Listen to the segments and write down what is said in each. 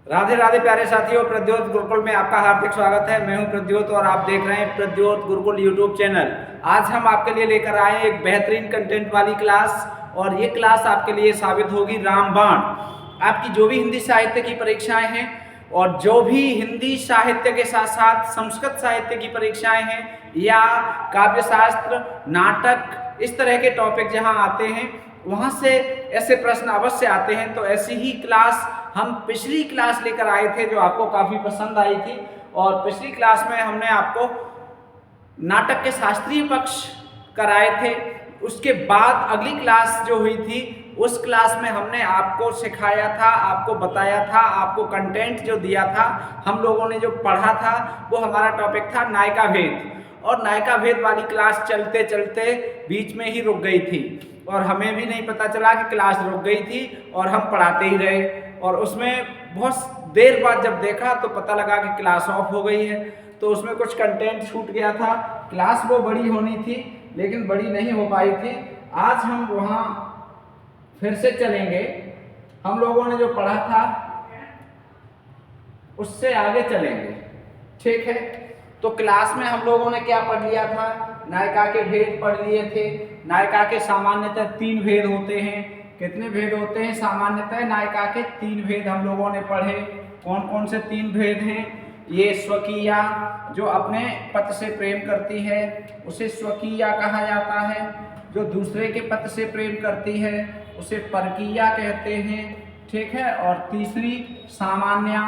राधे राधे प्यारे साथियों, प्रद्योत गुरुकुल में आपका हार्दिक स्वागत है। मैं हूं प्रद्योत और आप देख रहे हैं प्रद्योत गुरुकुल यूट्यूब चैनल। आज हम आपके लिए लेकर आए हैं एक बेहतरीन कंटेंट वाली क्लास, और ये क्लास आपके लिए साबित होगी रामबाण। आपकी जो भी हिंदी साहित्य की परीक्षाएं हैं और जो भी हिंदी साहित्य के साथ साथ संस्कृत साहित्य की परीक्षाएं हैं या काव्यशास्त्र, नाटक, इस तरह के टॉपिक जहां आते हैं वहां से ऐसे प्रश्न अवश्य आते हैं। तो ऐसी ही क्लास हम पिछली क्लास लेकर आए थे जो आपको काफ़ी पसंद आई थी, और पिछली क्लास में हमने आपको नाटक के शास्त्रीय पक्ष कराए थे। उसके बाद अगली क्लास जो हुई थी उस क्लास में हमने आपको सिखाया था, आपको बताया था, आपको कंटेंट जो दिया था, हम लोगों ने जो पढ़ा था वो हमारा टॉपिक था नायिका भेद। और नायिका भेद वाली क्लास चलते चलते बीच में ही रुक गई थी और हमें भी नहीं पता चला कि क्लास रुक गई थी और हम पढ़ाते ही रहे। और उसमें बहुत देर बाद जब देखा तो पता लगा कि क्लास ऑफ हो गई है, तो उसमें कुछ कंटेंट छूट गया था। क्लास वो बड़ी होनी थी लेकिन बड़ी नहीं हो पाई थी। आज हम वहाँ फिर से चलेंगे। हम लोगों ने जो पढ़ा था उससे आगे चलेंगे, ठीक है। तो क्लास में हम लोगों ने क्या पढ़ लिया था? नायिका के भेद पढ़ लिए थे। नायिका के सामान्यतः 3 भेद होते हैं। कितने भेद होते हैं? सामान्यतः नायिका के 3 भेद हम लोगों ने पढ़े। कौन कौन से 3 भेद हैं? ये स्वकीया, जो अपने पति से प्रेम करती है उसे स्वकीया कहा जाता है। जो दूसरे के पति से प्रेम करती है उसे परकीया कहते हैं, ठीक है। और तीसरी सामान्या,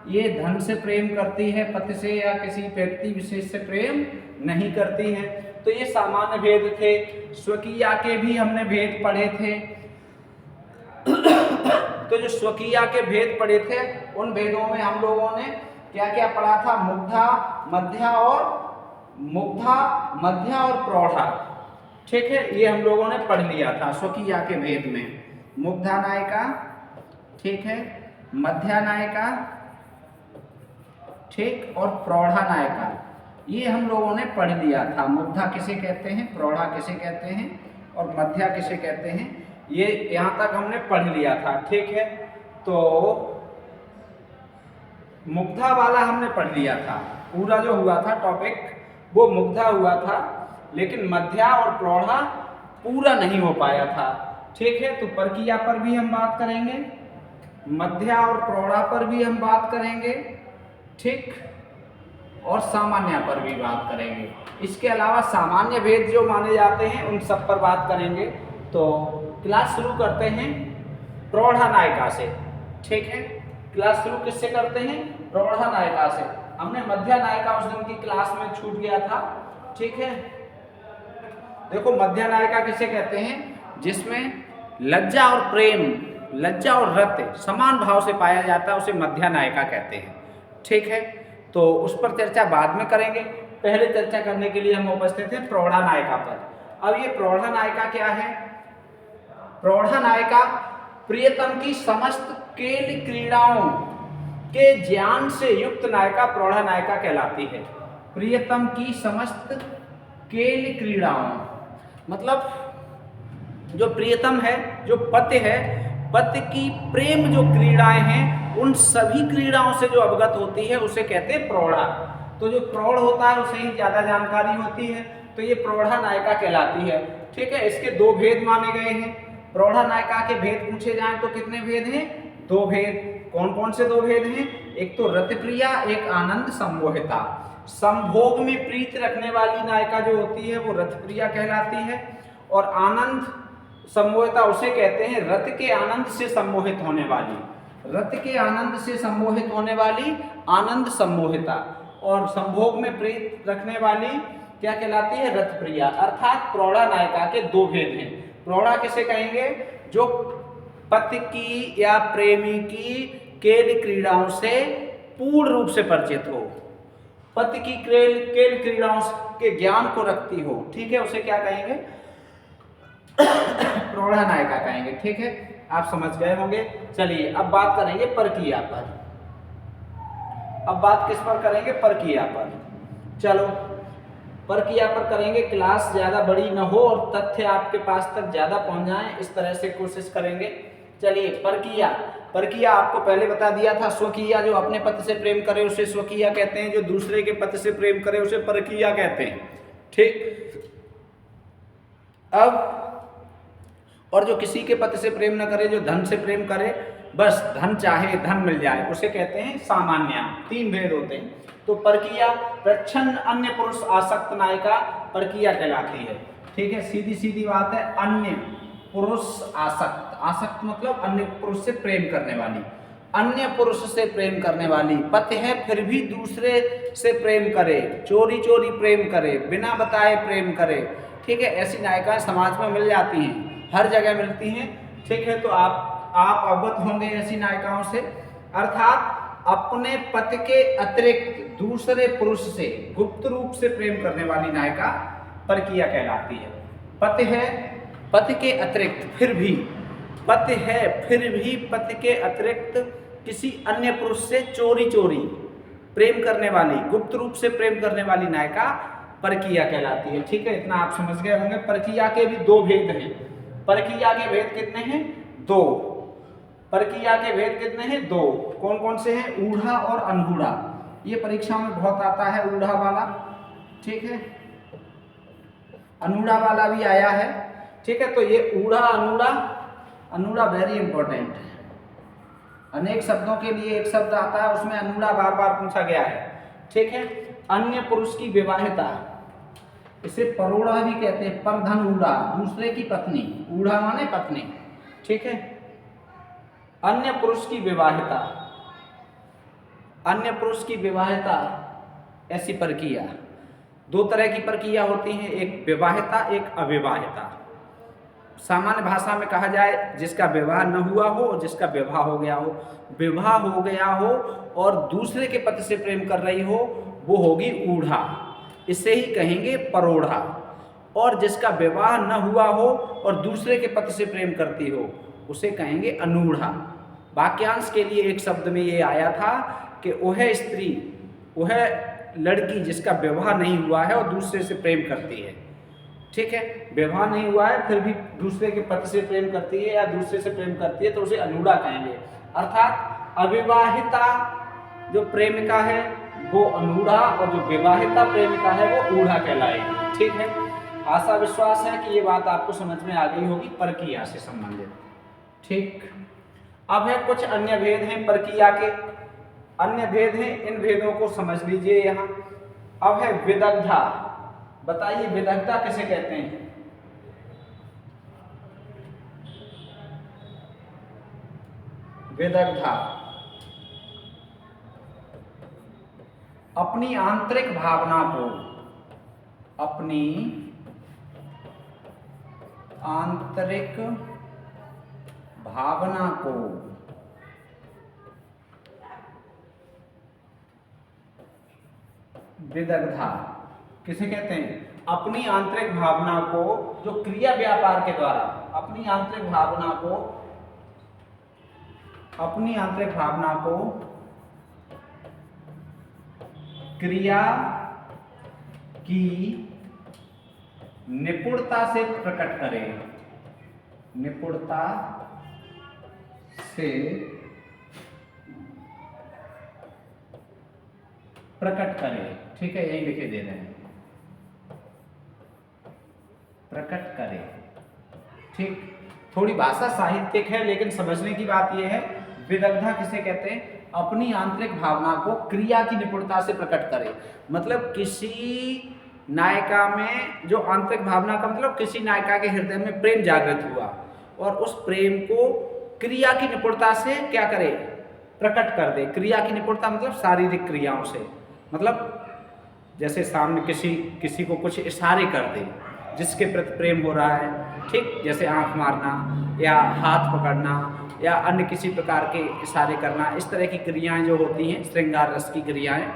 ये धन से प्रेम करती है, पति से या किसी व्यक्ति विशेष से प्रेम नहीं करती है। तो ये सामान्य भेद थे। स्वकीया के भी हमने भेद पढ़े थे। तो जो स्वकीया के भेद पढ़े थे उन भेदों में हम लोगों ने क्या क्या पढ़ा था? मुग्धा, मध्या और प्रौढ़ा, ठीक है। ये हम लोगों ने पढ़ लिया था स्वकीया के भेद में। मुग्धा नायिका, ठीक है, मध्या नायिका, ठीक, और प्रौढ़ा नायिका, ये हम लोगों ने पढ़ लिया था। मुग्धा किसे कहते हैं, प्रौढ़ा किसे कहते हैं और मध्या किसे कहते हैं, ये यहाँ तक हमने पढ़ लिया था, ठीक है। तो मुग्धा वाला हमने पढ़ लिया था। पूरा जो हुआ था टॉपिक वो मुग्धा हुआ था, लेकिन मध्या और प्रौढ़ा पूरा नहीं हो पाया था, ठीक है। तो परकीया पर भी हम बात करेंगे, मध्या और प्रौढ़ा पर भी हम बात करेंगे, ठीक, और सामान्य पर भी बात करेंगे। इसके अलावा सामान्य भेद जो माने जाते हैं उन सब पर बात करेंगे। तो क्लास शुरू करते हैं प्रौढ़ा नायिका से, ठीक है। क्लास शुरू किससे करते हैं? प्रौढ़ा नायिका से। हमने मध्या नायिका उस दिन की क्लास में छूट गया था, ठीक है। देखो, मध्या नायिका किसे कहते हैं? जिसमें लज्जा और प्रेम, लज्जा और रति समान भाव से पाया जाता है, उसे मध्या नायिका कहते हैं, ठीक है। तो उस पर चर्चा बाद में करेंगे। पहले चर्चा करने के लिए हम उपस्थित हैं प्रौढ़ा नायिका पर। अब ये प्रौढ़ा नायिका क्या है? प्रौढ़ा नायिका प्रियतम की समस्त खेल क्रीड़ाओं के ज्ञान से युक्त नायिका प्रौढ़ा नायिका कहलाती है। प्रियतम की समस्त खेल क्रीड़ाओं, मतलब जो प्रियतम है, जो पति है, पति की प्रेम जो क्रीड़ाएं हैं उन सभी क्रीड़ाओं से जो अवगत होती है उसे कहते हैं प्रौढ़ा। तो जो प्रौढ़ होता है उसे ही ज्यादा जानकारी होती है, तो ये प्रौढ़ा नायिका कहलाती है, ठीक है। इसके 2 भेद माने गए हैं। प्रौढ़ा नायिका के भेद पूछे जाएं तो कितने भेद हैं? 2 भेद। कौन कौन से 2 भेद हैं? एक तो रतिप्रिया, एक आनंद सम्मोहिता। संभोग में प्रीत रखने वाली नायिका जो होती है वो रतिप्रिया कहलाती है, और आनंद सम्मोहिता उसे कहते हैं रति के आनंद से सम्मोहित होने वाली, रति के आनंद से सम्मोहित होने वाली आनंद सम्मोहिता। और संभोग में प्रीत रखने वाली क्या कहलाती है? रतिप्रिया। अर्थात प्रौढ़ा नायिका के 2 भेद हैं। प्रौढ़ा किसे कहेंगे? जो पति की या प्रेमी की खेल क्रीड़ाओं से पूर्ण रूप से परिचित हो, पति की खेल क्रीड़ाओं के ज्ञान को रखती हो, ठीक है, उसे क्या कहेंगे? प्रौढ़ा नायिका कहेंगे, ठीक है। आप समझ गए होंगे। चलिए अब बात करेंगे परकीया पर। अब बात किस पर करेंगे? परकीया पर। चलो परकीया पर करेंगे। क्लास ज़्यादा बड़ी न हो और तथ्य आपके पास तक ज़्यादा पहुंच जाएं, इस तरह से कोशिश करेंगे। चलिए परकीया। परकीया आपको पहले बता दिया था। स्वकीया जो अपने पति से प्रेम करे उसे स्वकीया कहते हैं, जो दूसरे के पति से प्रेम करे उसे परकीया कहते हैं। ठीक, अब और जो किसी के पति से प्रेम न करे, जो धन से प्रेम करे, बस धन चाहे धन मिल जाए, उसे कहते हैं सामान्य। 3 भेद होते हैं। तो परकीया प्रच्छन्न अन्य पुरुष आसक्त नायिका परकीया कहलाती है। ठीक है, सीधी सीधी बात है। अन्य पुरुष आसक्त, आसक्त मतलब अन्य पुरुष से प्रेम करने वाली, अन्य पुरुष से प्रेम करने वाली, पति है फिर भी दूसरे से प्रेम करे, चोरी चोरी प्रेम करे, बिना बताए प्रेम करे। ठीक है, ऐसी नायिकाएं समाज में मिल जाती हैं, हर जगह मिलती हैं। ठीक है, तो आप अवगत होंगे ऐसी नायिकाओं से। अर्थात अपने पति के अतिरिक्त दूसरे पुरुष से गुप्त रूप से प्रेम करने वाली नायिका परकीया कहलाती है। पति है, पति के अतिरिक्त फिर भी, पति है फिर भी पति के अतिरिक्त किसी अन्य पुरुष से चोरी चोरी प्रेम करने वाली, गुप्त रूप से प्रेम करने वाली नायिका परकीया कहलाती है। ठीक है, इतना आप समझ गए होंगे। परकीया के भी 2 भेद हैं। परकीया के भेद कितने हैं? 2। परकीया के भेद कितने हैं? 2। कौन कौन से हैं? ऊढ़ा और अनूढ़ा। ये परीक्षा में बहुत आता है ऊढ़ा वाला। ठीक है, अनूढ़ा वाला भी आया है। ठीक है, तो ये ऊढ़ा अनूढ़ा, अनूढ़ा वेरी इंपॉर्टेंट है। अनेक शब्दों के लिए एक शब्द आता है, उसमें अनूढ़ा बार बार पूछा गया है। ठीक है, अन्य पुरुष की विवाहिता, इसे परोढ़ा भी कहते हैं। परधन ऊढ़ा, दूसरे की पत्नी, ऊढ़ा माने पत्नी। ठीक है, अन्य पुरुष की विवाहिता, अन्य पुरुष की विवाहिता, ऐसी परकीया। 2 तरह की परकीया होती हैं, एक विवाहिता, एक अविवाहिता। सामान्य भाषा में कहा जाए जिसका विवाह न हुआ हो और जिसका विवाह हो गया हो। विवाह हो गया हो और दूसरे के पति से प्रेम कर रही हो, वो होगी ऊढ़ा, इसे ही कहेंगे परोढ़ा। और जिसका विवाह न हुआ हो और दूसरे के पति से प्रेम करती हो, उसे कहेंगे अनूढ़ा। वाक्यांश के लिए एक शब्द में ये आया था कि वह स्त्री, वह लड़की जिसका विवाह नहीं हुआ है और दूसरे से प्रेम करती है। ठीक है, विवाह नहीं हुआ है फिर भी दूसरे के पति से प्रेम करती है या दूसरे से प्रेम करती है, तो उसे अनूढ़ा कहेंगे। अर्थात अविवाहिता जो प्रेमिका है वो अनूढ़ा और जो विवाहिता प्रेमिका है वो ऊढ़ा कहलाएगी। ठीक है, आशा विश्वास है कि ये बात आपको समझ में आ गई होगी परकीया से संबंधित। ठीक, अब है कुछ अन्य भेद हैं परकीया के, अन्य भेद हैं, इन भेदों को समझ लीजिए यहाँ। अब है विदग्धा। बताइए विदग्धा किसे कहते हैं? विदग्धा अपनी आंतरिक भावना को, अपनी आंतरिक भावना को विदग्धा किसे कहते हैं? अपनी आंतरिक भावना को जो क्रिया व्यापार के द्वारा, अपनी आंतरिक भावना को, अपनी आंतरिक भावना को क्रिया की निपुणता से प्रकट करे, निपुणता से प्रकट करे। ठीक है, यही लिखे दे रहे हैं, प्रकट करे। ठीक, थोड़ी भाषा साहित्यिक है लेकिन समझने की बात यह है, विदग्धा किसे कहते हैं? अपनी आंतरिक भावना को क्रिया की निपुणता से प्रकट करे। मतलब किसी नायिका में जो आंतरिक भावना का मतलब किसी नायिका के हृदय में प्रेम जागृत हुआ और उस प्रेम को क्रिया की निपुणता से क्या करे? प्रकट कर दे। क्रिया की निपुणता मतलब शारीरिक क्रियाओं से, मतलब जैसे सामने किसी को कुछ इशारे कर दे जिसके प्रति प्रेम हो रहा है। ठीक, जैसे आंख मारना या हाथ पकड़ना या अन्य किसी प्रकार के इशारे करना, इस तरह की क्रियाएं जो होती हैं श्रृंगार रस की क्रियाएं,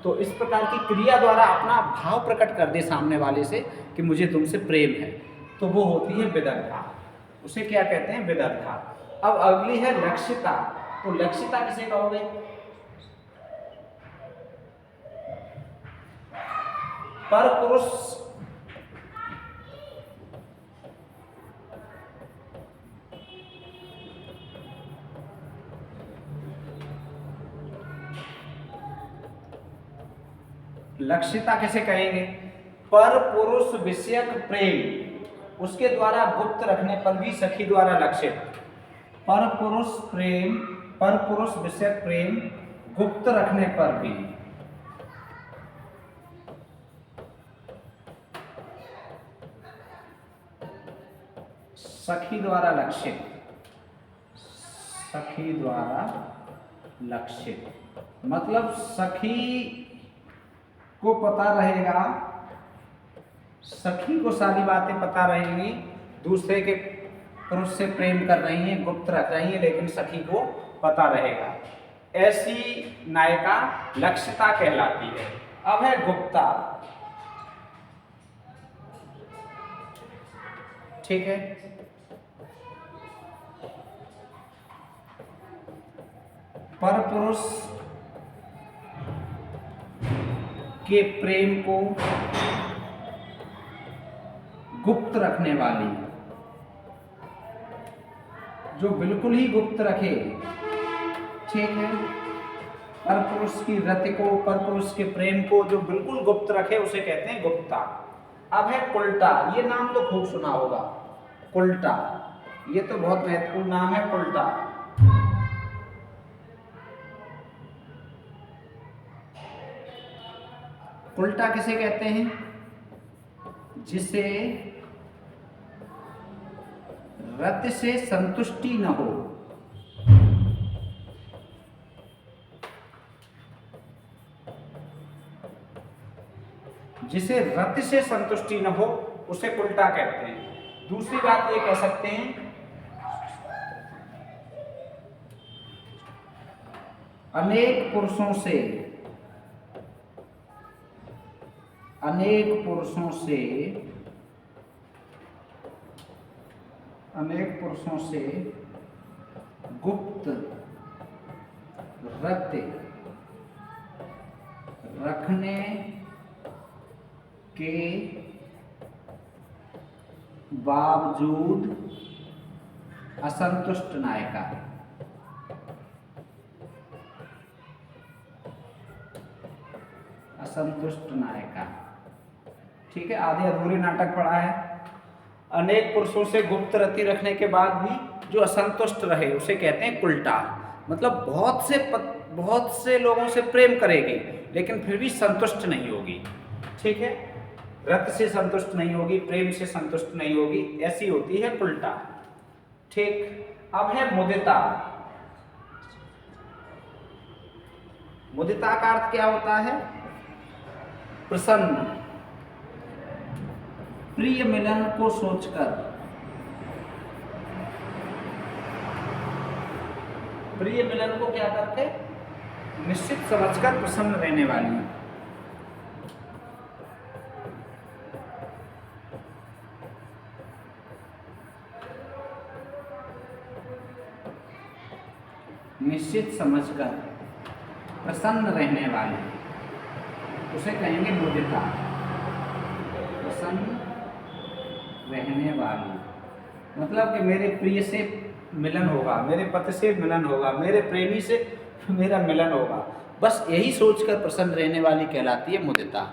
तो इस प्रकार की क्रिया द्वारा अपना भाव प्रकट कर दे सामने वाले से कि मुझे तुमसे प्रेम है, तो वो होती है विदग्धा। उसे क्या कहते हैं? विदग्धा। अब अगली है लक्षिता। तो लक्षिता किसे कहोगे? पर पुरुष लक्षिता किसे कहेंगे? पर पुरुष विषयक प्रेम उसके द्वारा गुप्त रखने पर भी सखी द्वारा लक्षित। पर पुरुष विषयक प्रेम गुप्त रखने पर भी सखी द्वारा लक्षित। सखी द्वारा लक्षित मतलब सखी को पता रहेगा, सखी को सारी बातें पता रहेंगी, दूसरे के पुरुष से प्रेम कर रही हैं, गुप्त रख रही हैं, लेकिन सखी को पता रहेगा। ऐसी नायिका लक्षिता कहलाती है। अब है गुप्ता। ठीक है, परपुरुष के प्रेम को गुप्त रखने वाली, जो बिल्कुल ही गुप्त रखे। ठीक है, परपुरुष की रति को, परपुरुष के प्रेम को जो बिल्कुल गुप्त रखे उसे कहते हैं गुप्ता। अब है कुल्टा। ये नाम तो खूब सुना होगा, कुल्टा। ये तो बहुत महत्वपूर्ण नाम है, कुल्टा। कुल्टा किसे कहते हैं? जिसे रति से संतुष्टि न हो। जिसे रति से संतुष्टि न हो उसे कुल्टा कहते हैं। दूसरी बात ये कह सकते हैं, अनेक पुरुषों से गुप्त रति रखने के बावजूद असंतुष्ट नायिका। असंतुष्ट नायिका। ठीक है, आधे अधूरे नाटक पढ़ा है। अनेक पुरुषों से गुप्त रति रखने के बाद भी जो असंतुष्ट रहे उसे कहते हैं कुल्टा। मतलब बहुत से लोगों से प्रेम करेगी लेकिन फिर भी संतुष्ट नहीं होगी। ठीक है, रति से संतुष्ट नहीं होगी, प्रेम से संतुष्ट नहीं होगी, ऐसी होती है कुल्टा। ठीक, अब है मुदिता। मुदिता का अर्थ क्या होता है? प्रसन्न, प्रिय मिलन को सोचकर, प्रिय मिलन को क्या करके निश्चित समझकर प्रसन्न रहने वाली। निश्चित समझकर प्रसन्न रहने वाली उसे कहेंगे मुदिता। प्रसन्न रहने वाली मतलब कि मेरे प्रिय से मिलन होगा, मेरे पति से मिलन होगा, मेरे प्रेमी से मेरा मिलन होगा, बस यही सोचकर प्रसन्न रहने वाली कहलाती है मुदिता।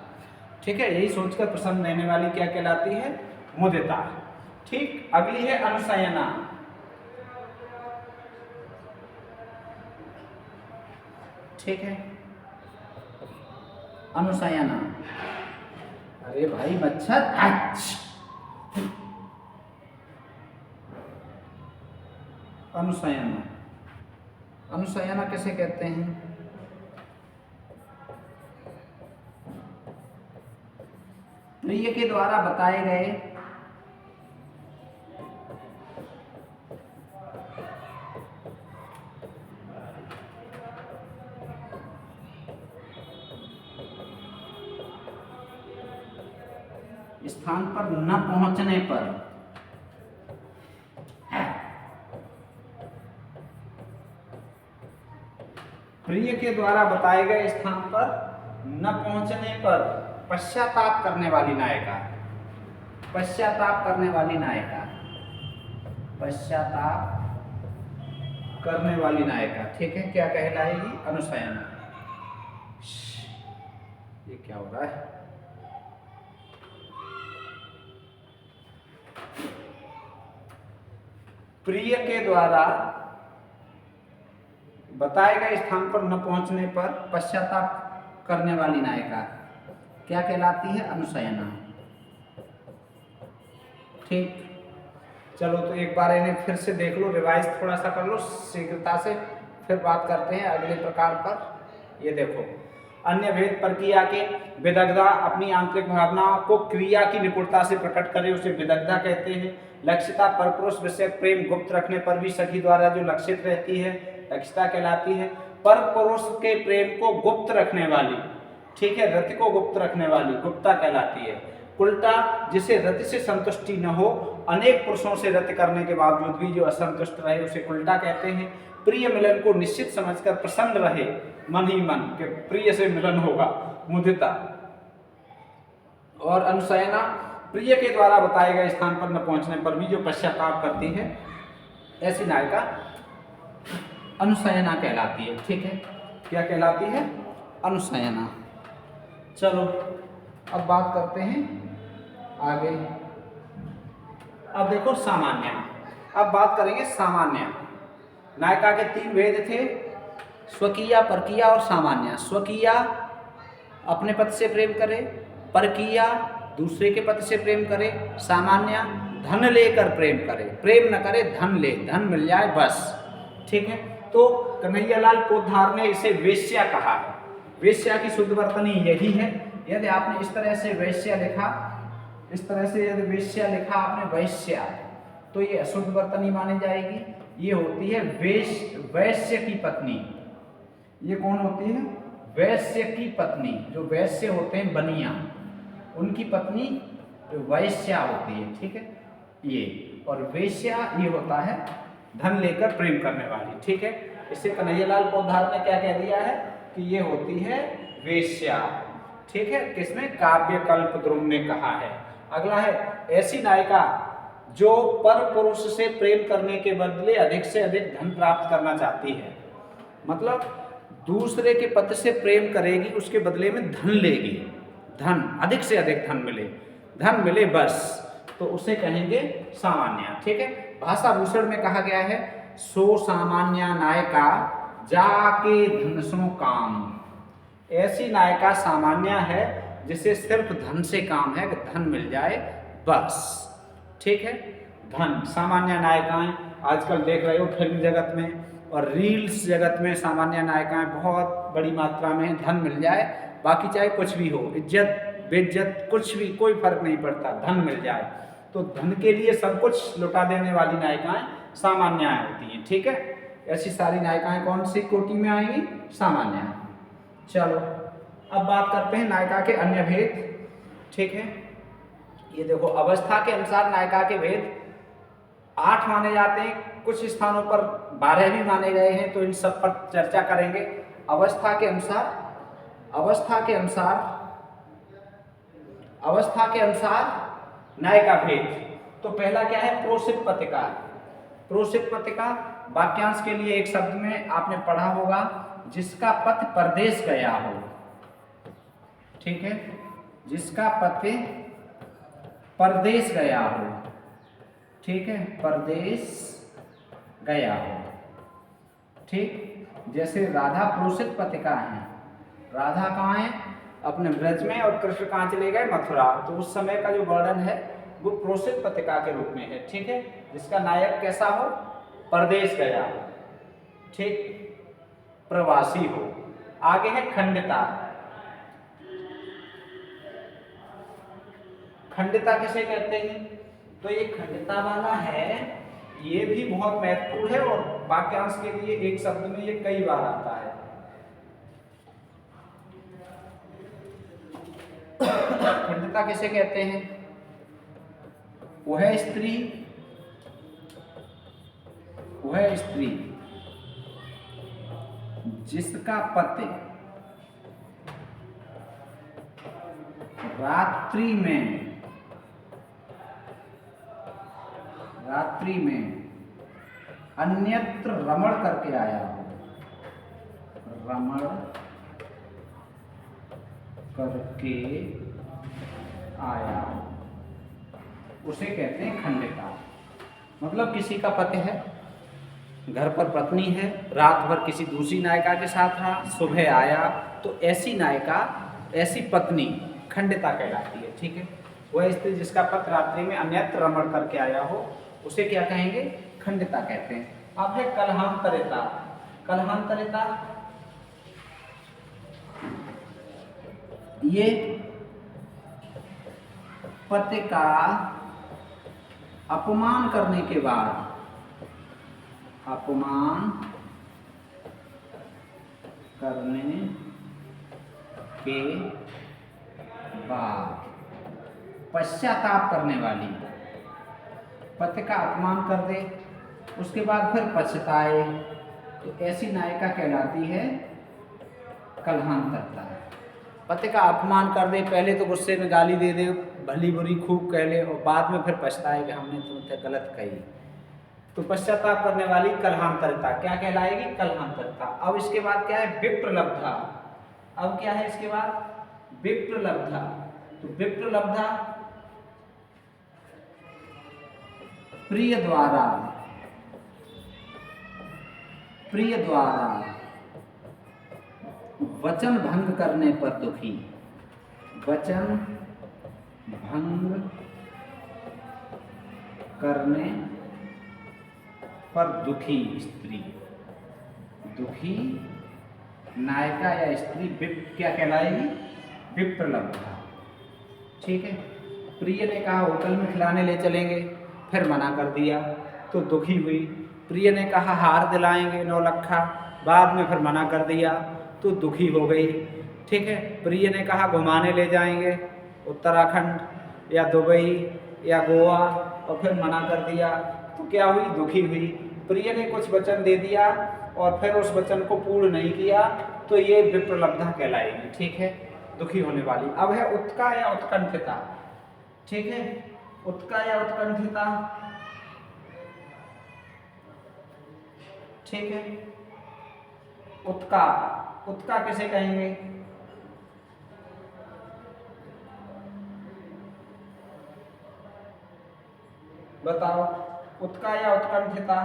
ठीक है, यही सोचकर प्रसन्न रहने वाली क्या कहलाती है? मुदिता। ठीक, अगली है अनुशयना। ठीक है, अनुशयना। अरे भाई मच्छर। अनुशयना। अनुशयना किसे कहते हैं? प्रिय के द्वारा बताए गए स्थान पर न पहुंचने पर प्रिय के द्वारा बताए गए स्थान पर न पहुंचने पर पश्चाताप करने वाली नायिका। पश्चाताप करने वाली नायिका। पश्चाताप करने वाली नायिका। ठीक है, क्या कहलाएगी? अनुशयना। ये क्या हो रहा है? प्रिय के द्वारा बताए गए स्थान पर न पहुंचने पर पश्चाताप करने वाली नायिका क्या कहलाती है? अनुशयना। ठीक, चलो तो एक बार इन्हें फिर से देख लो, रिवाइज थोड़ा सा कर लो शीघ्रता से, फिर बात करते हैं अगले प्रकार पर। ये देखो, अन्य भेद प्रक्रिया के विदग्धा अपनी आंतरिक भावनाओं को क्रिया की निपुणता से प्रकट करे उसे विदग्धा कहते हैं। लक्षिता परपुरुष विषय प्रेम गुप्त रखने पर भी सखी द्वारा जो लक्षित रहती है लक्षिता कहलाती है। परपुरुष के प्रेम को गुप्त रखने वाली, ठीक है, रति को गुप्त रखने वाली गुप्ता कहलाती है। उल्टा जिसे रति से संतुष्टि न हो, अनेक पुरुषों से रति करने के बावजूद भी जो असंतुष्ट रहे उसे उल्टा कहते हैं। प्रिय मिलन को निश्चित समझकर प्रसन्न रहे मन ही मन के प्रिय से मिलन होगा, मुदिता। और अनुशयना प्रिय के द्वारा बताए गए स्थान पर न पहुंचने पर भी जो पश्चाताप करती है ऐसी नायिका अनुशयना कहलाती है। ठीक है, क्या कहलाती है? अनुशयना। चलो अब बात करते हैं आगे। अब देखो सामान्य, अब बात करेंगे सामान्य। नायिका के 3 भेद थे, स्वकीया, परकीया और सामान्य। स्वकीया अपने पति से प्रेम करे, परकीया दूसरे के पति से प्रेम करे, सामान्य धन लेकर प्रेम करे, प्रेम न करे धन ले, धन मिल जाए बस। ठीक है, तो कन्हैयालाल पोद्दार ने इसे वेश्या कहा है। वेश्या की शुद्ध वर्तनी यही है। यदि आपने इस तरह से वेश्या लिखा, इस तरह से यदि वेश्या लिखा आपने वैश्या, तो ये अशुद्ध वर्तनी मानी जाएगी। ये होती है वैश्य की पत्नी। ये कौन होती है? वैश्य की पत्नी। जो वैश्य होते हैं बनिया, उनकी पत्नी वैश्या होती है। ठीक है, ये और वेश्या ये होता है धन लेकर प्रेम करने वाली। ठीक है, इसे कन्हैयालाल पोद्दार ने क्या कह दिया है कि ये होती है वेश्या। ठीक है, किसमें? काव्यकल्प ध्रुव ने कहा है। अगला है ऐसी नायिका जो पर पुरुष से प्रेम करने के बदले अधिक से अधिक धन प्राप्त करना चाहती है। मतलब दूसरे के पति से प्रेम करेगी, उसके बदले में धन लेगी, धन अधिक से अधिक धन मिले बस, तो उसे कहेंगे सामान्य। ठीक है, भाषा भूषण में कहा गया है सो सामान्य नायिका जाके धन सो काम। ऐसी नायिका सामान्य है जिसे सिर्फ धन से काम है कि धन मिल जाए बस। ठीक है, धन। सामान्य नायिकाएं आजकल देख रहे हो फिल्म जगत में और रील्स जगत में सामान्य नायिकाएं बहुत बड़ी मात्रा में, धन मिल जाए बाकी चाहे कुछ भी हो, इज्जत बेइज्जत कुछ भी कोई फर्क नहीं पड़ता, धन मिल जाए। तो धन के लिए सब कुछ लुटा देने वाली नायिकाएं सामान्य होती हैं। ठीक है, ऐसी सारी नायिकाएं कौन सी कोटि में आएंगी? सामान्य। चलो अब बात करते हैं नायिका के अन्य भेद। ठीक है, ये देखो अवस्था के अनुसार नायिका के भेद 8 माने जाते हैं, कुछ स्थानों पर 12 भी माने गए हैं, तो इन सब पर चर्चा करेंगे। अवस्था के अनुसार नायिका भेद। तो पहला क्या है? प्रोसित पत्रिका। प्रोसित पत्रिका वाक्यांश के लिए एक शब्द में आपने पढ़ा होगा, जिसका पति परदेश गया हो। ठीक है, जिसका पति परदेश गया हो। ठीक है, परदेश गया हो। ठीक, जैसे राधा प्रोसित पत्रिका है। राधा कहाँ है? अपने ब्रज में, और कृष्ण कहाँ चले गए? मथुरा। तो उस समय का जो वर्णन है वो प्रोसित पत्रिका के रूप में है। ठीक है, जिसका नायक कैसा हो? परदेश गया हो। ठीक, प्रवासी हो। आगे है खंडिता। खंडिता किसे कहते हैं? तो ये खंडिता वाला है, ये भी बहुत महत्वपूर्ण है और वाक्यांश के लिए एक शब्द में ये कई बार आता है। खंडिता किसे कहते हैं? वह स्त्री जिसका पति रात्रि में अन्यत्र रमण करके आया हो। रमण करके आया, उसे कहते हैं खंडिता। मतलब किसी का पति है, घर पर पत्नी है, रात भर किसी दूसरी नायिका के साथ रहा, सुबह आया, तो ऐसी नायिका, ऐसी पत्नी खंडिता कहलाती है। ठीक है, वह स्त्री जिसका पति रात्रि में अन्यत्र रमण करके आया हो, उसे क्या कहेंगे? खंडिता कहते हैं। अब है कलहांतरिता। कलहांतरिता ये पति का अपमान करने के बाद, अपमान करने के बाद पश्चाताप करने वाली, पति का अपमान कर दे उसके बाद फिर पछताए, तो ऐसी नायिका कहलाती है कलहांतरिता। पति का अपमान कर दे, पहले तो गुस्से में गाली दे दे, भली बुरी खूब कह ले, और बाद में फिर पछताए कि हमने तुमसे गलत कही, तो पश्चाताप करने वाली कलहांतरिता क्या कहलाएगी? कलहांतरिता। अब इसके बाद क्या है? विप्रलब्धा। अब क्या है इसके बाद? विप्रलब्धा। तो विप्रलब्धा प्रिय द्वारा, प्रिय द्वारा वचन भंग करने पर दुखी, वचन भंग करने पर दुखी स्त्री, दुखी नायिका या स्त्री क्या कहलाएगी? विप्रलब्धा। ठीक है, प्रिय ने कहा होटल में खिलाने ले चलेंगे, फिर मना कर दिया तो दुखी हुई। प्रिय ने कहा हार दिलाएंगे 9 लक्षा, बाद में फिर मना कर दिया तो दुखी हो गई। ठीक है, प्रिय ने कहा घुमाने ले जाएंगे उत्तराखंड या दुबई या गोवा, और फिर मना कर दिया तो क्या हुई? दुखी हुई। प्रिय ने कुछ वचन दे दिया और फिर उस वचन को पूर्ण नहीं किया, तो ये विप्रलब्धा कहलाएगी। ठीक है, दुखी होने वाली। अब है उत्का या उत्कंठिता। ठीक है, उत्का या उत्कंठिता। ठीक है, उत्का, उत्का किसे कहेंगे? बताओ, उत्का या उत्कंठिता?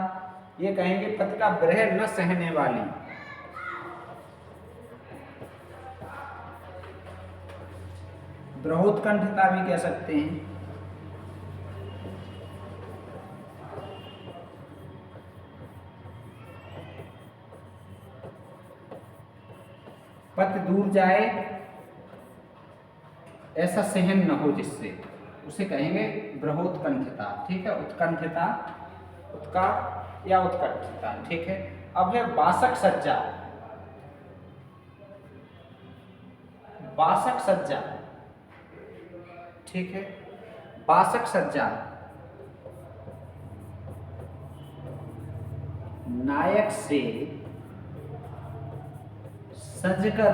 ये कहेंगे पति का विरह न सहने वाली, विरहोत्कंठिता भी कह सकते हैं। पति दूर जाए ऐसा सहन न हो जिससे, उसे कहेंगे विरहोत्कंठिता। ठीक है, उत्कंठिता, उत्का या उत्कंठिता। ठीक है, अब है वासक सज्जा। वासक सज्जा। ठीक है, वासक सज्जा नायक से सजकर,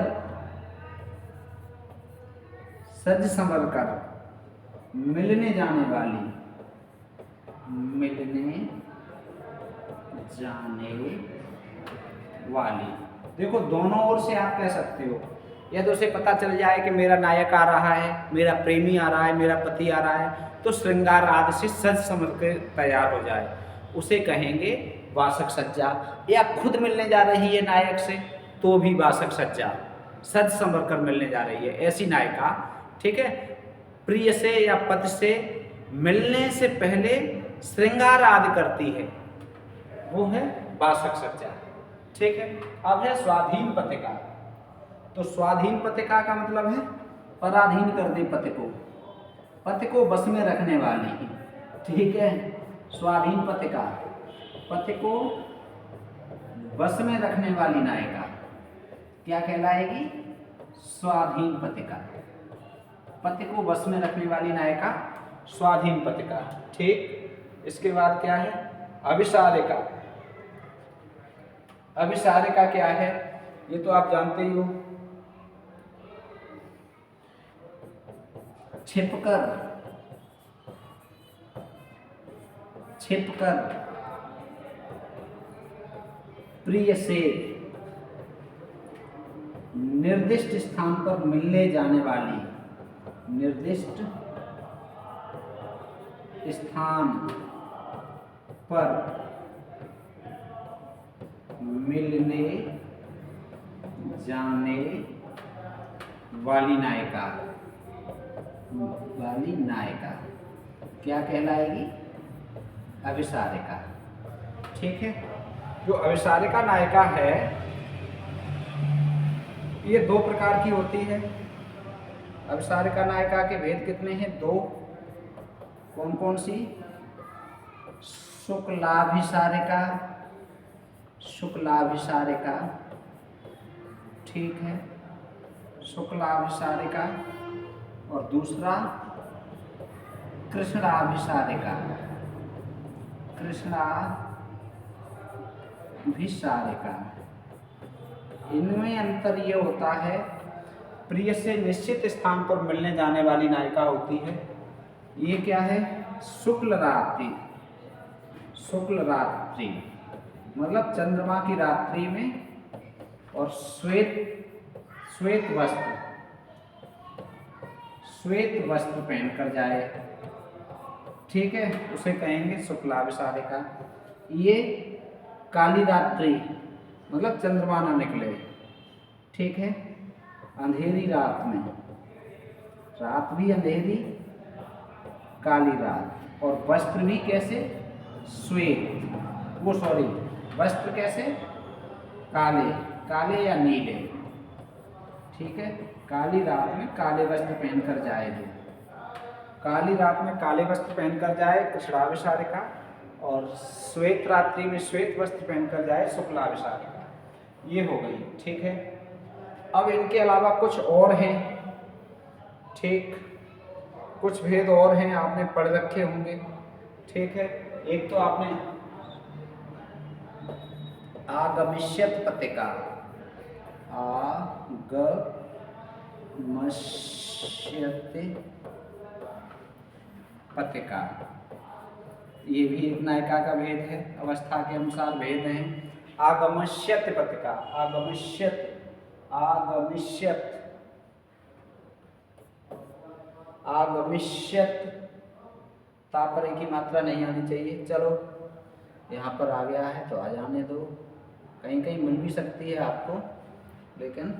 सज संवर कर मिलने जाने वाली, मिलने जाने वाली। देखो, दोनों ओर से आप कह सकते हो। यदि उसे पता चल जाए कि मेरा नायक आ रहा है, मेरा प्रेमी आ रहा है, मेरा पति आ रहा है, तो श्रृंगार आदि से सज संवर के तैयार हो जाए, उसे कहेंगे वासक सज्जा। या खुद मिलने जा रही है नायक से, तो भी वासक सज्जा, सज संवर कर मिलने जा रही है ऐसी नायिका। ठीक है, प्रिय से या पति से मिलने से पहले श्रृंगार आदि करती है, वो है वासक सज्जा। ठीक है, अब है स्वाधीन पतिका। तो स्वाधीन पतिका का मतलब है पराधीन कर दे पति को, पति को बस में रखने वाली। ठीक है, स्वाधीन पतिका, पति को बस में रखने वाली नायिका क्या कहलाएगी? स्वाधीन पतिका। पति को बस में रखने वाली नायिका स्वाधीन पतिका। ठीक, इसके बाद क्या है? अभिसारिका। अभिसारिका क्या है? ये तो आप जानते ही हो। छिपकर, छिपकर प्रिय से निर्दिष्ट स्थान पर मिलने जाने वाली, निर्दिष्ट स्थान पर मिलने जाने वाली नायिका, क्या कहलाएगी? अभिसारिका। ठीक है, जो अभिसारिका नायिका है ये दो प्रकार की होती है। अभिसारिका नायिका के भेद कितने हैं? दो। कौन कौन सी? शुक्लाभिसारिका, शुक्लाभिसारिका, ठीक है, शुक्लाभिसारिका, और दूसरा कृष्णाभिसारिका, कृष्णाभिसारिका। इनमें अंतर ये होता है, प्रिय से निश्चित स्थान पर मिलने जाने वाली नायिका होती है। ये क्या है? शुक्ल रात्रि, शुक्ल रात्रि मतलब चंद्रमा की रात्रि में, और श्वेत वस्त्र पहनकर जाए, ठीक है, उसे कहेंगे शुक्लाभिसारिका। ये काली रात्रि मतलब चंद्रमा ना निकले, ठीक है, अंधेरी रात में, रात भी अंधेरी, काली रात, और वस्त्र भी कैसे? वस्त्र कैसे? काले, काले या नीले, ठीक है, काली रात में काले वस्त्र पहनकर जाए, जो काली रात में काले वस्त्र पहनकर जाए कृष्णाभिसारिका, और श्वेत रात्रि में श्वेत वस्त्र पहनकर जाए शुक्लाभिसारिका। ये हो गई, ठीक है। अब इनके अलावा कुछ और हैं, ठीक, कुछ भेद और हैं, आपने पढ़ रखे होंगे, ठीक है। एक तो आपने आगमिष्यत पत्रिका, आगमष्यत पत्रिका, ये भी एक नायिका का भेद है, अवस्था के अनुसार भेद हैं। आगमष्यत पत्रिका, आगमिष्यत, आगमिष्यत, आगमिष्यत, तापरे की मात्रा नहीं आनी चाहिए। चलो यहाँ पर आ गया है तो आ जाने दो, कहीं कहीं मिल भी सकती है आपको, लेकिन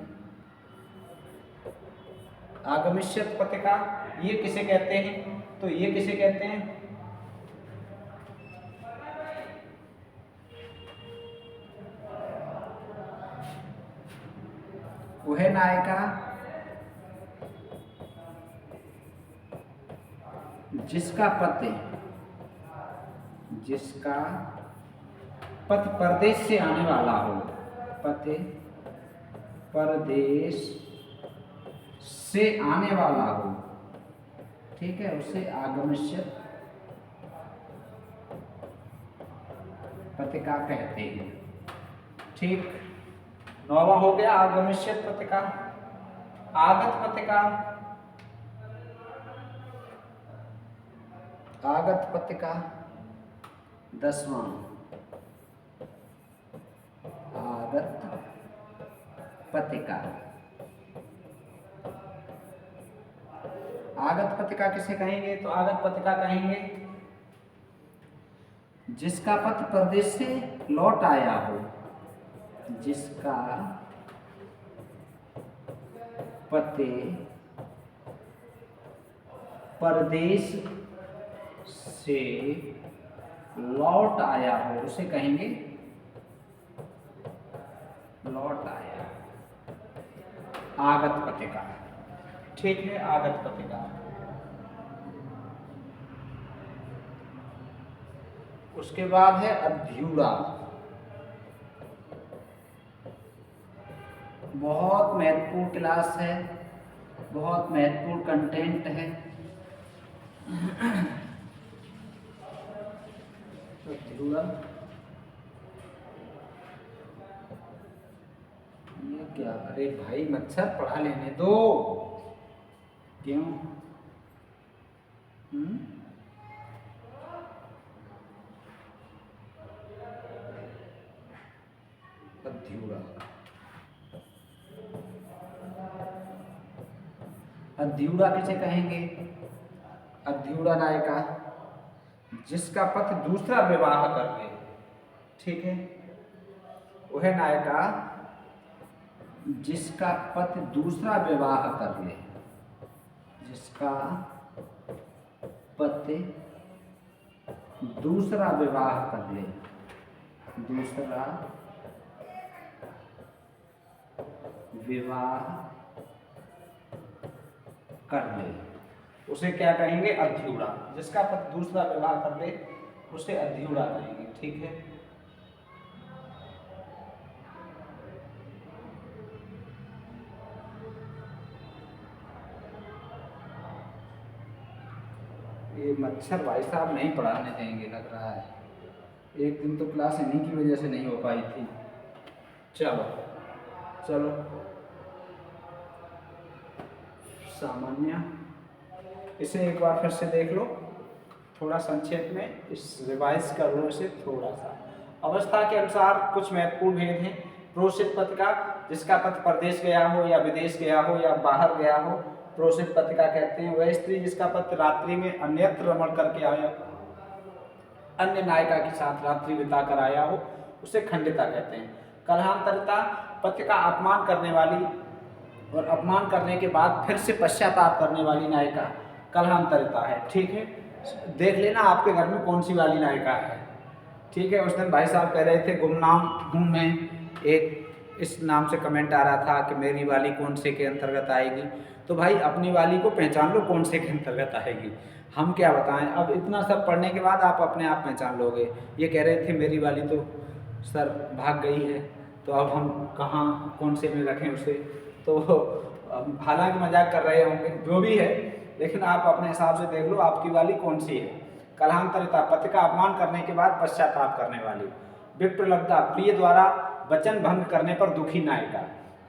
आगमिष्यत पत्रिका ये किसे कहते हैं? तो ये किसे कहते हैं? वह नायिका जिसका पति परदेश से आने वाला हो, पति परदेश से आने वाला हो, ठीक है, उसे आगमष्यत पत्रिका कहते हैं, ठीक। नौवा हो गया आगमष्यत पत्रिका। आगत पत्रिका, आगत पत्रिका 10वां, आगत पत्रिका। आगत पत्रिका किसे कहेंगे? तो आगत पत्रिका कहेंगे जिसका पति परदेश से लौट आया हो, जिसका पति परदेश से लौट आया हो, उसे कहेंगे लौट आया, आगत पत्रिका, ठीक है, आगत पत्रिका। उसके बाद है अध्युरा, बहुत महत्वपूर्ण क्लास है, बहुत महत्वपूर्ण कंटेंट है। अध्युरा ये क्या? अरे भाई मच्छर पढ़ा लेने दो, क्यों? अध्युरा, अध्यूड़ा किसे कहेंगे? अध्यूड़ा नायिका जिसका पति दूसरा विवाह कर ले, ठीक है, वह नायिका जिसका पति दूसरा विवाह कर ले, जिसका पति दूसरा विवाह कर ले, दूसरा विवाह कर ले, उसे क्या कहेंगे? अध्यूड़ा। जिसका पति दूसरा विवाह कर ले उसे अध्यूड़ा कहेंगे, ठीक है। ये मच्छर भाई साहब नहीं पढ़ाने देंगे लग रहा है, एक दिन तो क्लास इन्हीं की वजह से नहीं हो पाई थी। चलो चलो, सामान्य, इसे एक बार फिर से देख लो थोड़ा संक्षेप में, इस रिवाइज कर लो इसे थोड़ा सा। अवस्था के अनुसार कुछ महत्वपूर्ण भेद हैं। प्रोषित पति का जिसका पति परदेश गया हो या विदेश गया हो या बाहर गया हो, प्रोषित पतिका कहते हैं। वह स्त्री जिसका पति रात्रि में अन्यत्र रमण करके आया, अन्य नायिका के साथ रात्रि बिताकर आया हो, उसे खंडिता कहते हैं। कलहांतरिता पति का अपमान करने वाली और अपमान करने के बाद फिर से पश्चाताप करने वाली नायिका कलहांतरिता है, ठीक है। देख लेना आपके घर में कौन सी वाली नायिका है, ठीक है। उस दिन भाई साहब कह रहे थे गुमनाम हूँ मैं, एक इस नाम से कमेंट आ रहा था कि मेरी वाली कौन से के अंतर्गत आएगी। तो भाई अपनी वाली को पहचान लो कौन से के अंतर्गत आएगी, हम क्या बताएं। अब इतना सब पढ़ने के बाद आप अपने आप पहचान लोगे। ये कह रहे थे मेरी वाली तो सर भाग गई है, तो अब हम कहाँ कौन से में रखें उसे। तो हालांकि मजाक कर रहे होंगे, जो भी है, लेकिन आप अपने हिसाब से देख लो आपकी वाली कौन सी है। कलहांतरिता पति का अपमान करने के बाद पश्चाताप करने वाली। विप्रलब्धा प्रिय द्वारा वचन भंग करने पर दुखी नायिका।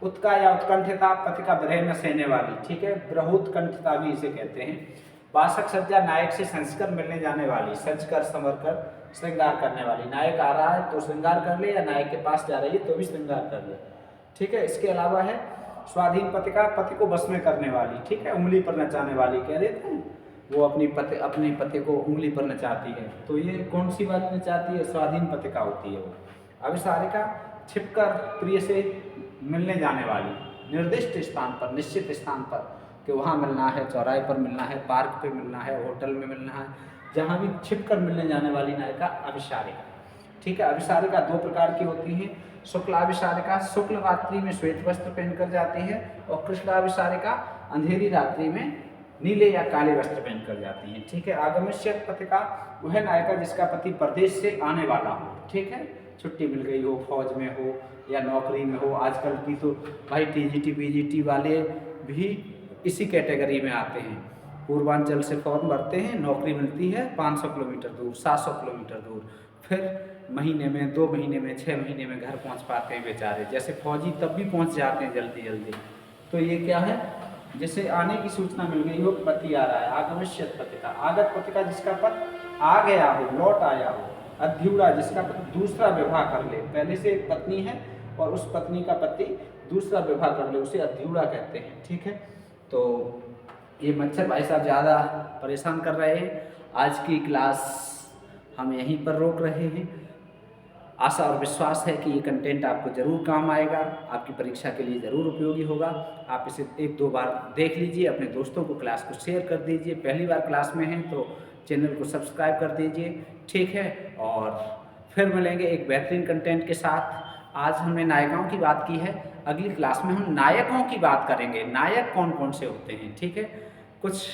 उत्का या उत्कंठिता पति का विरह में सहने वाली, ठीक है, ब्रहुत्कंठिता भी इसे कहते हैं। वासक सज्जा नायक से संस्कर मिलने जाने वाली, सज कर संवर कर श्रृंगार करने वाली। नायक आ रहा है तो श्रृंगार कर ले, या नायक के पास जा रही है तो भी श्रृंगार कर ले, ठीक है। इसके अलावा है स्वाधीन पति का पति को बस में करने वाली, ठीक है, उंगली पर नचाने वाली। कह देते हैं वो अपने पति को उंगली पर नचाती है, तो ये कौन सी वाली नचाती है? स्वाधीन पति का होती है वो। अभिसारिका छिपकर प्रिय से मिलने जाने वाली, निर्दिष्ट स्थान पर, निश्चित स्थान पर, कि वहाँ मिलना है, चौराहे पर मिलना है, पार्क पे मिलना है, होटल में मिलना है, जहाँ भी छिपकर मिलने जाने वाली नायिका अभिसारिका, ठीक है। अभिसारिका दो प्रकार की होती हैं। शुक्लाभिसारिका शुक्ल रात्रि में श्वेत वस्त्र पहनकर जाती है, और कृष्णाभिसारिका अंधेरी रात्रि में नीले या काले वस्त्र पहनकर जाती हैं, ठीक है। आगमस्य पतिका वह नायिका जिसका पति प्रदेश से आने वाला हो, ठीक है, छुट्टी मिल गई हो, फौज में हो या नौकरी में हो। आजकल की तो भाई टीजीटी पीजीटी वाले भी इसी कैटेगरी में आते हैं। पूर्वांचल से फॉर्म भरते हैं, नौकरी मिलती है 500 किलोमीटर दूर, 700 किलोमीटर दूर, फिर महीने में, 2 महीने में, 6 महीने में घर पहुंच पाते हैं बेचारे। जैसे फौजी तब भी पहुंच जाते हैं जल्दी जल्दी। तो ये क्या है? जैसे आने की सूचना मिल गई हो, पति आ रहा है। आगमश्यत पतिका आगत पतिका जिसका पति आ गया हो, लौट आया हो। अध्यूड़ा जिसका पति दूसरा विवाह कर ले, पहले से एक पत्नी है और उस पत्नी का पति दूसरा विवाह कर ले, उसे अध्यूड़ा कहते हैं, ठीक है। तो ये मच्छर भाई साहब ज़्यादा परेशान कर रहे हैं। आज की क्लास हम यहीं पर रोक रहे हैं। आशा और विश्वास है कि ये कंटेंट आपको ज़रूर काम आएगा, आपकी परीक्षा के लिए ज़रूर उपयोगी होगा। आप इसे 1-2 बार देख लीजिए, अपने दोस्तों को क्लास को शेयर कर दीजिए। पहली बार क्लास में हैं तो चैनल को सब्सक्राइब कर दीजिए, ठीक है। और फिर मिलेंगे एक बेहतरीन कंटेंट के साथ। आज हमने नायिकाओं की बात की है, अगली क्लास में हम नायकों की बात करेंगे। नायक कौन कौन से होते हैं, ठीक है। कुछ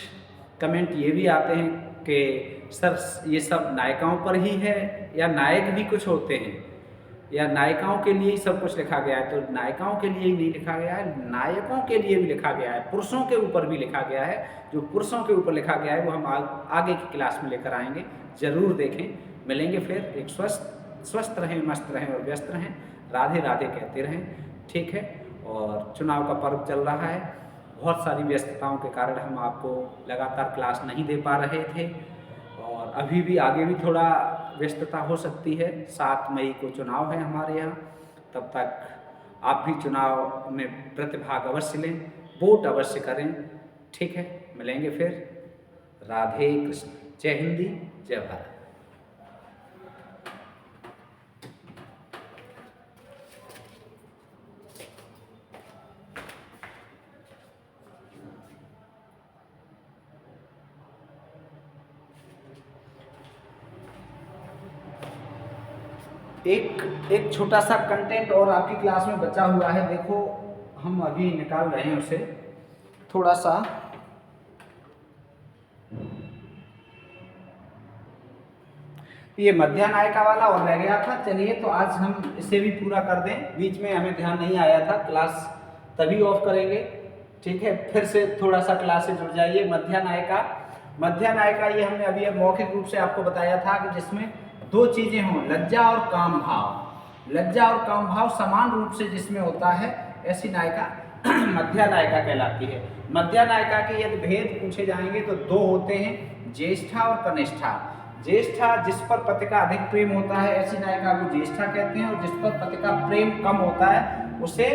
कमेंट ये भी आते हैं कि सर ये सब नायिकाओं पर ही है या नायक भी कुछ होते हैं, या नायिकाओं के लिए ही सब कुछ लिखा गया है। तो नायिकाओं के लिए ही नहीं लिखा गया है, नायकों के लिए भी लिखा गया है, पुरुषों के ऊपर भी लिखा गया है। जो पुरुषों के ऊपर लिखा गया है वो हम आगे की क्लास में लेकर आएंगे, ज़रूर देखें। मिलेंगे फिर। एक स्वस्थ रहें, मस्त रहें और व्यस्त रहें। राधे राधे कहते रहें, ठीक है। और चुनाव का पर्व चल रहा है, बहुत सारी व्यस्तताओं के कारण हम आपको लगातार क्लास नहीं दे पा रहे थे, और अभी भी आगे भी थोड़ा व्यस्तता हो सकती है। 7 मई को चुनाव है हमारे यहाँ, तब तक आप भी चुनाव में प्रतिभाग अवश्य लें, वोट अवश्य करें, ठीक है, मिलेंगे फिर। राधे कृष्ण। जय हिंदी, जय भारत। एक छोटा सा कंटेंट और आपकी क्लास में बचा हुआ है, देखो हम अभी निकाल रहे हैं उसे थोड़ा सा। ये मध्यानायिका वाला और रह गया था, चलिए तो आज हम इसे भी पूरा कर दें। बीच में हमें ध्यान नहीं आया था, क्लास तभी ऑफ करेंगे, ठीक है। फिर से थोड़ा सा क्लास से जुड़ जाइए। मध्यानायिका ये हमने अभी मौखिक रूप से आपको बताया था कि जिसमें दो चीजें हों, लज्जा और काम भाव। लज्जा और काम भाव समान रूप से जिसमें होता है, ऐसी नायिका मध्यानायिका कहलाती है। मध्यानायिका के यदि भेद पूछे जाएंगे तो दो होते हैं, ज्येष्ठा और कनिष्ठा। ज्येष्ठा जिस पर पति का अधिक प्रेम होता है, ऐसी नायिका को ज्येष्ठा कहते हैं, और जिस पर पति का प्रेम कम होता है उसे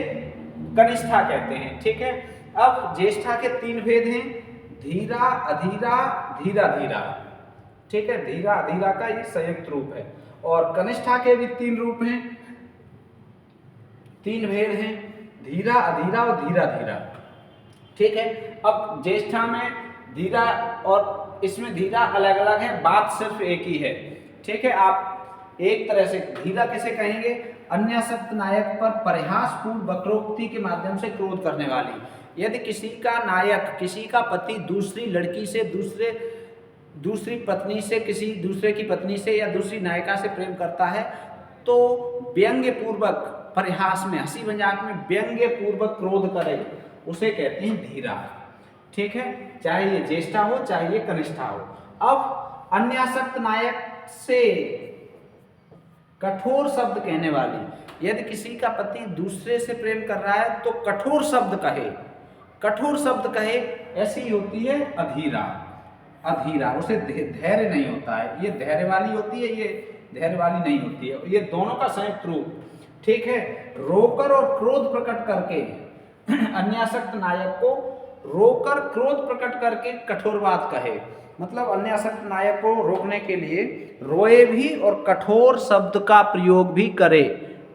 कनिष्ठा कहते हैं, ठीक है। अब ज्येष्ठा के तीन भेद हैं, धीरा, अधीरा, धीरा धीरा, ठीक है। धीरा अधीरा का ये संयुक्त रूप है। और कनिष्ठा के भी तीन रूप हैं, तीन भेद हैं, धीरा, अधीरा और धीरा धीरा, ठीक है। अब ज्येष्ठा में धीरा और इसमें धीरा अलग अलग है, बात सिर्फ एक ही है, ठीक है। आप एक तरह से धीरा किसे कहेंगे, अन्यासक्त नायक पर परिहासपूर्ण वक्रोक्ति के माध्यम से क्रोध करने वाली। यदि किसी का नायक, किसी का पति दूसरी लड़की से, दूसरी पत्नी से, किसी दूसरे की पत्नी से या दूसरी नायिका से प्रेम करता है तो व्यंग्य पूर्वक, परिहास में, हंसी मजाक में व्यंग्य पूर्वक क्रोध करे, उसे कहते हैं धीरा, ठीक है। चाहे ये ज्येष्ठा हो चाहे ये कनिष्ठा हो। अब अन्यासक्त नायक से कठोर शब्द कहने वाली, यदि किसी का पति दूसरे से प्रेम कर रहा है तो कठोर शब्द कहे, कठोर शब्द कहे, ऐसी होती है अधीरा। अधीरा, उसे धैर्य नहीं होता है, ये धैर्य वाली होती है, ये धैर्य वाली नहीं होती है, ये दोनों का संयुक्त रूप, ठीक है। रोकर और क्रोध प्रकट करके अन्यासक्त नायक को रोकर क्रोध प्रकट करके कठोर बात कहे, मतलब अन्यासक्त नायक को रोकने के लिए रोए भी और कठोर शब्द का प्रयोग भी करे,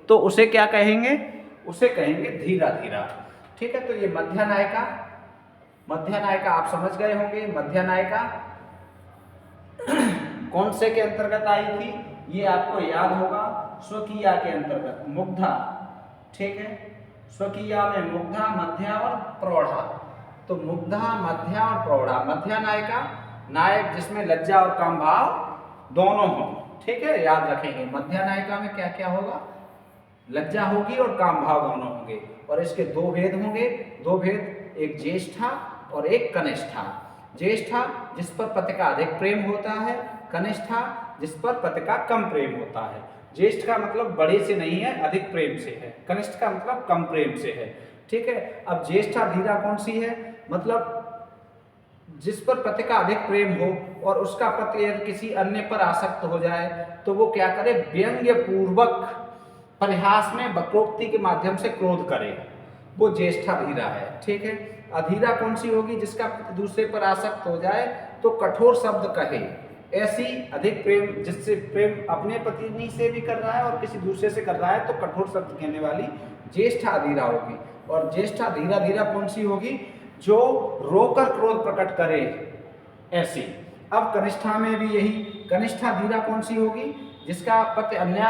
तो उसे क्या कहेंगे, उसे कहेंगे धीरा धीरा, ठीक है। तो ये मध्यानायिका आप समझ गए होंगे। मध्यानायिका कौन से के अंतर्गत आई थी, ये आपको याद होगा, स्वकीया के अंतर्गत, मुग्धा, ठीक है। स्वकीया में मुग्धा, मध्या और प्रौढ़ा। तो मुग्धा, मध्या और प्रौढ़ा। मध्यानायिका नायक जिसमें लज्जा और काम भाव दोनों हों, ठीक है, याद रखेंगे। मध्यानायिका में क्या क्या होगा, लज्जा होगी और काम भाव दोनों होंगे, और इसके दो भेद होंगे, दो भेद, एक ज्येष्ठा और एक कनिष्ठा। ज्येष्ठा जिस पर पति का अधिक प्रेम होता है, कनिष्ठा जिस पर पति का कम प्रेम होता है। ज्येष्ठ का मतलब बड़े से नहीं है, अधिक प्रेम से है, कनिष्ठ का मतलब कम प्रेम से है, ठीक है। अब ज्येष्ठा धीरा कौन सी है, मतलब जिस पर पति का अधिक प्रेम हो और उसका पति यदि किसी अन्य पर आसक्त हो जाए तो वो क्या करे, व्यंग्य पूर्वक परिहास में वक्रोक्ति के माध्यम से क्रोध करे, वो ज्येष्ठा धीरा है, ठीक है। अधीरा कौन सी होगी, जिसका दूसरे पर आसक्त हो जाए तो कठोर शब्द कहे, ऐसी अधिक प्रेम, जिससे प्रेम अपने पत्नी से भी कर रहा है और किसी दूसरे से कर रहा है तो कठोर शब्द कहने वाली ज्येष्ठा अधीरा होगी। और ज्येष्ठा धीरा धीरा कौन सी होगी, जो रोकर क्रोध प्रकट करे, ऐसी। अब कनिष्ठा में भी यही, कनिष्ठा धीरा कौन सी होगी, जिसका पति अन्य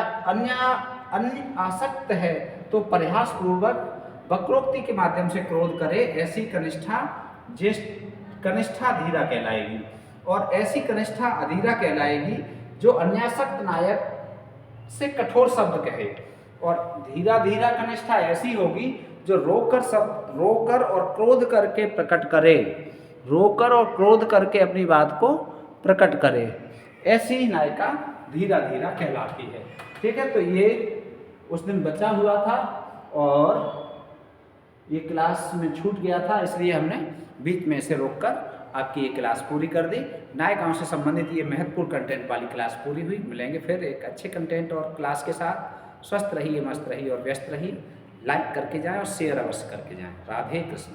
आसक्त है तो परिहास पूर्वक वक्रोक्ति के माध्यम से क्रोध करे, ऐसी कनिष्ठा कनिष्ठा धीरा कहलाएगी। और ऐसी कनिष्ठा अधीरा कहलाएगी जो अन्यासक्त नायक से कठोर शब्द कहे। और धीरा धीरा कनिष्ठा ऐसी होगी जो रोकर और क्रोध करके प्रकट करे, रोकर और क्रोध करके अपनी बात को प्रकट करे, ऐसी नायिका धीरा धीरा कहलाती है, ठीक है। तो ये उस दिन बचा हुआ था और ये क्लास में छूट गया था, इसलिए हमने बीच में से रोककर आपकी ये क्लास पूरी कर दी। नायिकाओं से संबंधित ये महत्वपूर्ण कंटेंट वाली क्लास पूरी हुई। मिलेंगे फिर एक अच्छे कंटेंट और क्लास के साथ। स्वस्थ रहिए, मस्त रहिए और व्यस्त रहिए। लाइक करके जाएं और शेयर अवश्य करके जाएं। राधे कृष्ण।